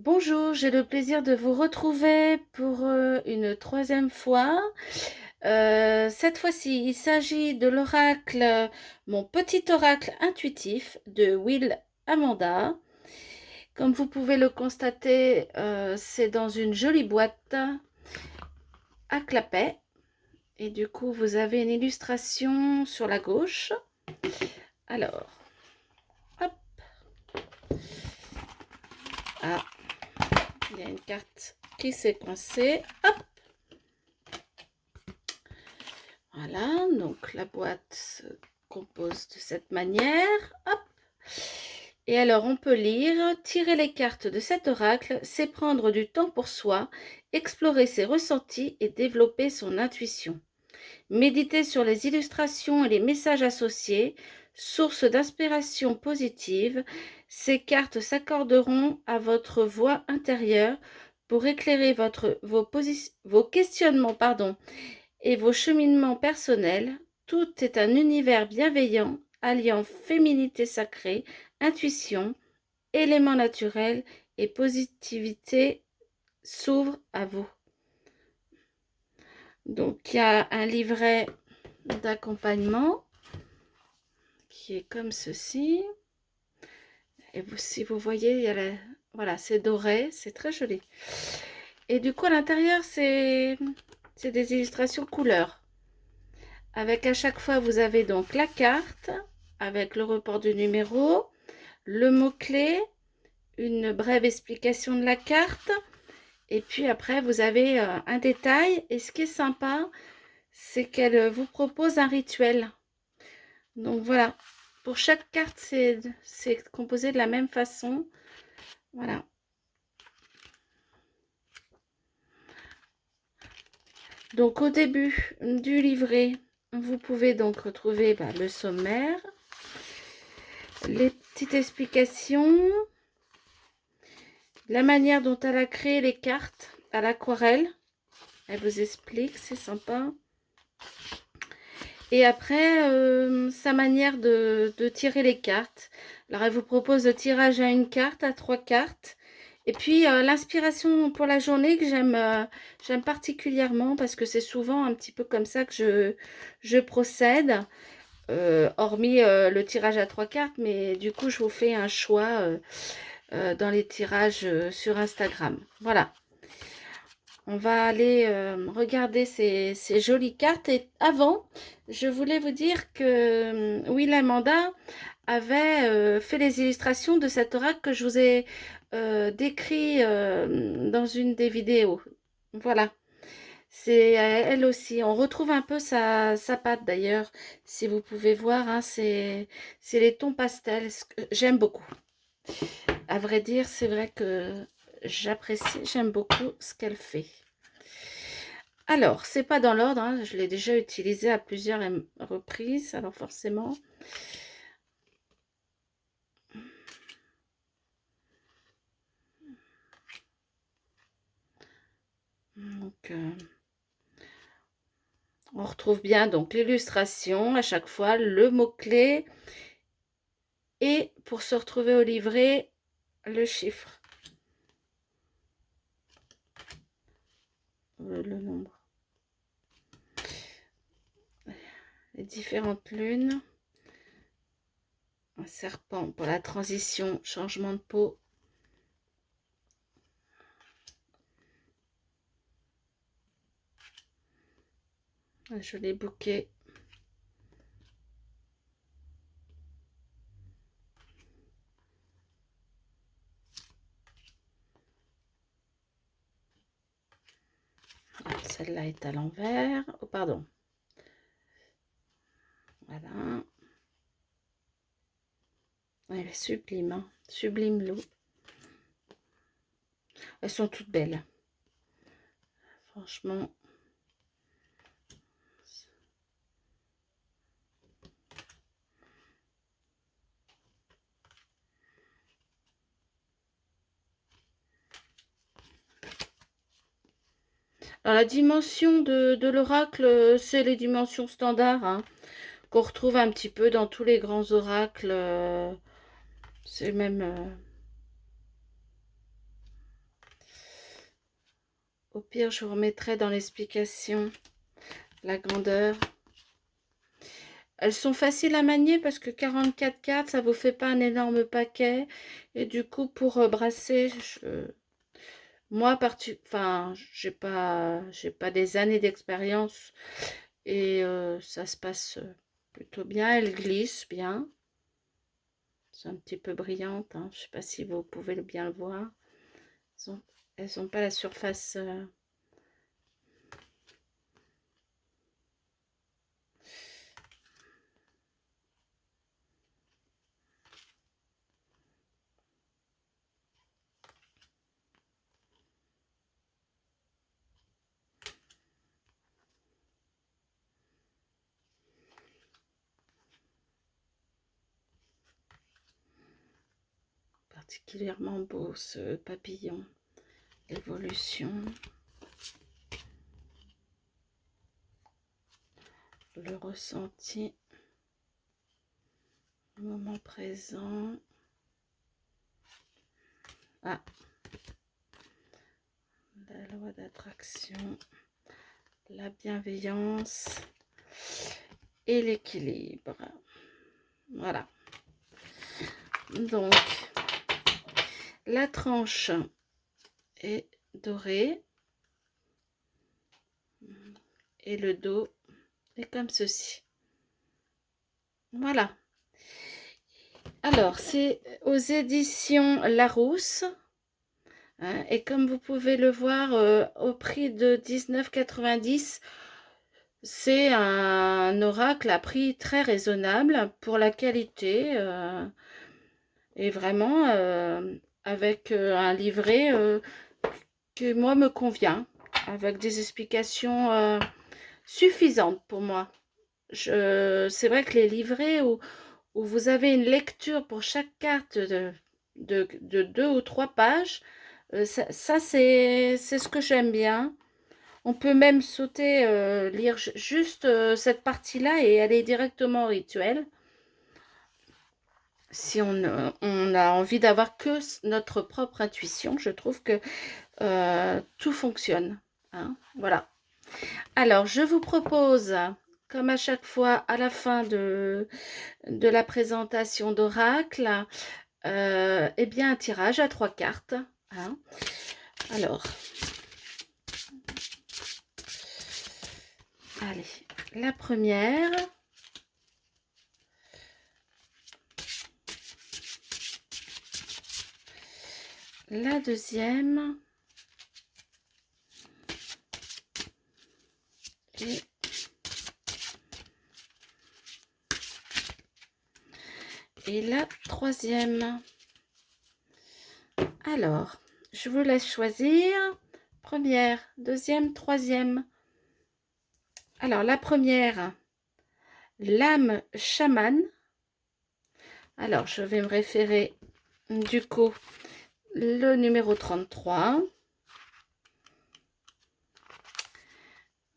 Bonjour, j'ai le plaisir de vous retrouver pour une troisième fois. Cette fois-ci, il s'agit de l'oracle, mon petit oracle intuitif de Will Amanda. Comme vous pouvez le constater, c'est dans une jolie boîte à clapet. Et du coup, vous avez une illustration sur la gauche. Alors, hop, ah, il y a une carte qui s'est coincée. Hop, voilà, donc la boîte se compose de cette manière. Hop. Et alors, on peut lire: tirer les cartes de cet oracle, c'est prendre du temps pour soi, explorer ses ressentis et développer son intuition. Méditer sur les illustrations et les messages associés, source d'inspiration positive, ces cartes s'accorderont à votre voix intérieure pour éclairer vos questionnements et vos cheminements personnels. Tout est un univers bienveillant, alliant féminité sacrée, intuition, éléments naturels et positivité s'ouvre à vous. Donc, il y a un livret d'accompagnement qui est comme ceci. Et si vous voyez, il y a voilà, c'est doré, c'est très joli. Et du coup, à l'intérieur, c'est des illustrations couleurs. Avec à chaque fois, vous avez donc la carte avec le report du numéro, le mot-clé, une brève explication de la carte. Et puis après, vous avez un détail. Et ce qui est sympa, c'est qu'elle vous propose un rituel. Donc voilà, pour chaque carte, c'est composé de la même façon. Voilà. Donc au début du livret, vous pouvez donc retrouver le sommaire, les petites explications, la manière dont elle a créé les cartes à l'aquarelle. Elle vous explique, c'est sympa. Et après, sa manière de tirer les cartes. Alors, elle vous propose le tirage à une carte, à 3 cartes. Et puis, l'inspiration pour la journée que j'aime particulièrement parce que c'est souvent un petit peu comme ça que je procède. Hormis le tirage à 3 cartes, mais du coup, je vous fais un choix dans les tirages sur Instagram. Voilà. On va aller regarder ces jolies cartes. Et avant, je voulais vous dire que Will Amanda avait fait les illustrations de cet oracle que je vous ai décrit dans une des vidéos. Voilà. C'est elle aussi. On retrouve un peu sa patte d'ailleurs. Si vous pouvez voir, hein, c'est les tons pastels. J'aime beaucoup. À vrai dire, c'est vrai que j'apprécie, j'aime beaucoup ce qu'elle fait. Alors, c'est pas dans l'ordre, hein, je l'ai déjà utilisé à plusieurs reprises, alors forcément. Donc, on retrouve bien donc l'illustration à chaque fois, le mot-clé et pour se retrouver au livret, le chiffre, le nombre. Les différentes lunes. Un serpent pour la transition, changement de peau. Un joli bouquet. Celle-là est à l'envers. Oh, pardon. Voilà. Elle est sublime, hein. Sublime l'eau. Elles sont toutes belles. Franchement. Alors, la dimension de l'oracle, c'est les dimensions standards, hein, qu'on retrouve un petit peu dans tous les grands oracles. C'est même... Au pire, je vous remettrai dans l'explication la grandeur. Elles sont faciles à manier parce que 44 cartes, ça vous fait pas un énorme paquet. Et du coup, pour brasser, moi, enfin, j'ai pas des années d'expérience. Et ça se passe plutôt bien. Elle glisse bien. C'est un petit peu brillante. Hein. Je sais pas si vous pouvez bien le voir. Elles ont pas la surface... particulièrement beau ce papillon. Évolution. Le ressenti. Le moment présent. Ah. La loi d'attraction. La bienveillance. Et l'équilibre. Voilà. Donc, la tranche est dorée. Et le dos est comme ceci. Voilà. Alors, c'est aux éditions Larousse. Hein, et comme vous pouvez le voir, au prix de 19,90 €, c'est un oracle à prix très raisonnable pour la qualité. Et vraiment, avec un livret que moi me convient, avec des explications suffisantes pour moi. C'est vrai que les livrets où vous avez une lecture pour chaque carte de 2 ou 3 pages, ça c'est ce que j'aime bien. On peut même sauter, lire juste cette partie-là et aller directement au rituel. Si on a envie d'avoir que notre propre intuition, je trouve que tout fonctionne. Hein, voilà. Alors, je vous propose, comme à chaque fois, à la fin de la présentation d'Oracle, eh bien, un tirage à 3 cartes. Hein. Alors, allez, la première. La deuxième. Et la troisième. Alors, je vous laisse choisir. Première, deuxième, troisième. Alors, la première, l'âme chamane. Alors, je vais me référer du coup le numéro 33.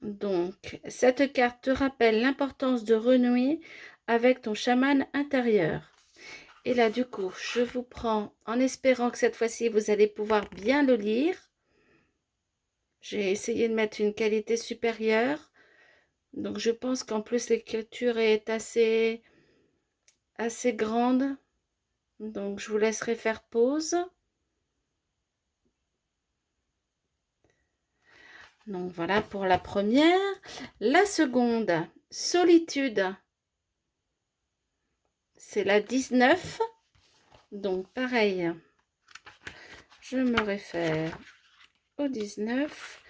Donc, cette carte te rappelle l'importance de renouer avec ton chaman intérieur. Et là, du coup, je vous prends en espérant que cette fois-ci, vous allez pouvoir bien le lire. J'ai essayé de mettre une qualité supérieure. Donc, je pense qu'en plus, l'écriture est assez grande. Donc, je vous laisserai faire pause. Donc, voilà pour la première. La seconde, solitude. C'est la 19. Donc, pareil, je me réfère au 19.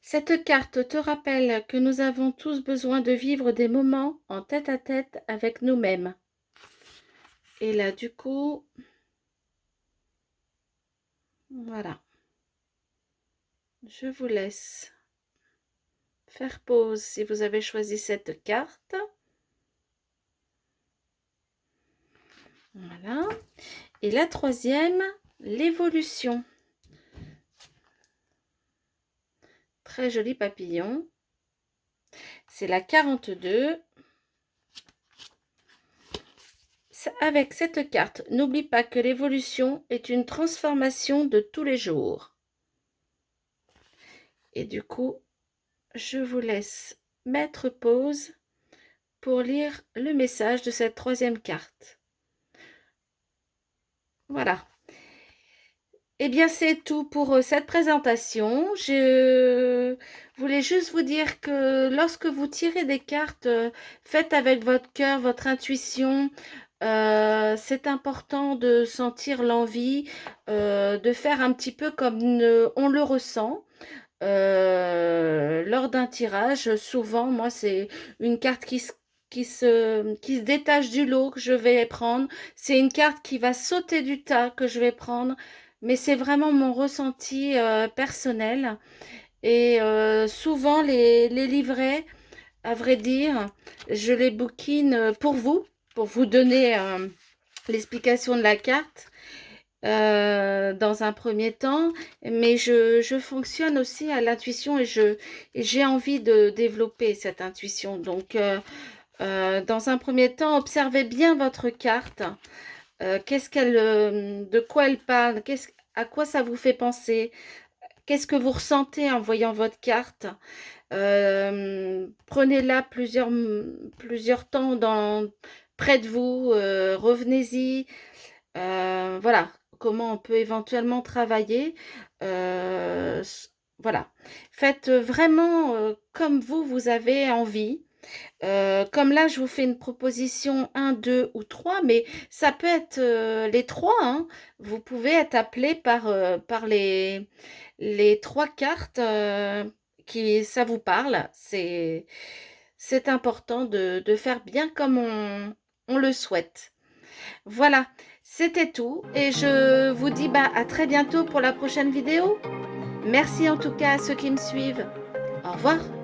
Cette carte te rappelle que nous avons tous besoin de vivre des moments en tête-à-tête avec nous-mêmes. Et là, du coup, voilà. Je vous laisse faire pause si vous avez choisi cette carte. Voilà. Et la troisième, l'évolution. Très joli papillon. C'est la 42. Avec cette carte, n'oublie pas que l'évolution est une transformation de tous les jours. Et du coup, je vous laisse mettre pause pour lire le message de cette troisième carte. Voilà. Eh bien, c'est tout pour cette présentation. Je voulais juste vous dire que lorsque vous tirez des cartes, faites avec votre cœur, votre intuition. C'est important de sentir l'envie, de faire un petit peu comme on le ressent. Lors d'un tirage, souvent, moi, c'est une carte qui se détache du lot que je vais prendre. C'est une carte qui va sauter du tas que je vais prendre. Mais c'est vraiment mon ressenti personnel. Et souvent, les livrets, à vrai dire, je les bouquine pour vous donner l'explication de la carte dans un premier temps, mais je fonctionne aussi à l'intuition et j'ai envie de développer cette intuition. Donc, dans un premier temps, observez bien votre carte. De quoi elle parle, à quoi ça vous fait penser, qu'est-ce que vous ressentez en voyant votre carte. Prenez-la plusieurs temps près de vous, revenez-y. Voilà, comment on peut éventuellement travailler. Voilà, faites vraiment comme vous avez envie. Comme là, je vous fais une proposition un, 2 ou 3, mais ça peut être les 3, hein. Vous pouvez être appelé par les 3 cartes qui ça vous parle. C'est important de faire bien comme on le souhaite. Voilà, c'était tout et je vous dis à très bientôt pour la prochaine vidéo. Merci en tout cas à ceux qui me suivent. Au revoir.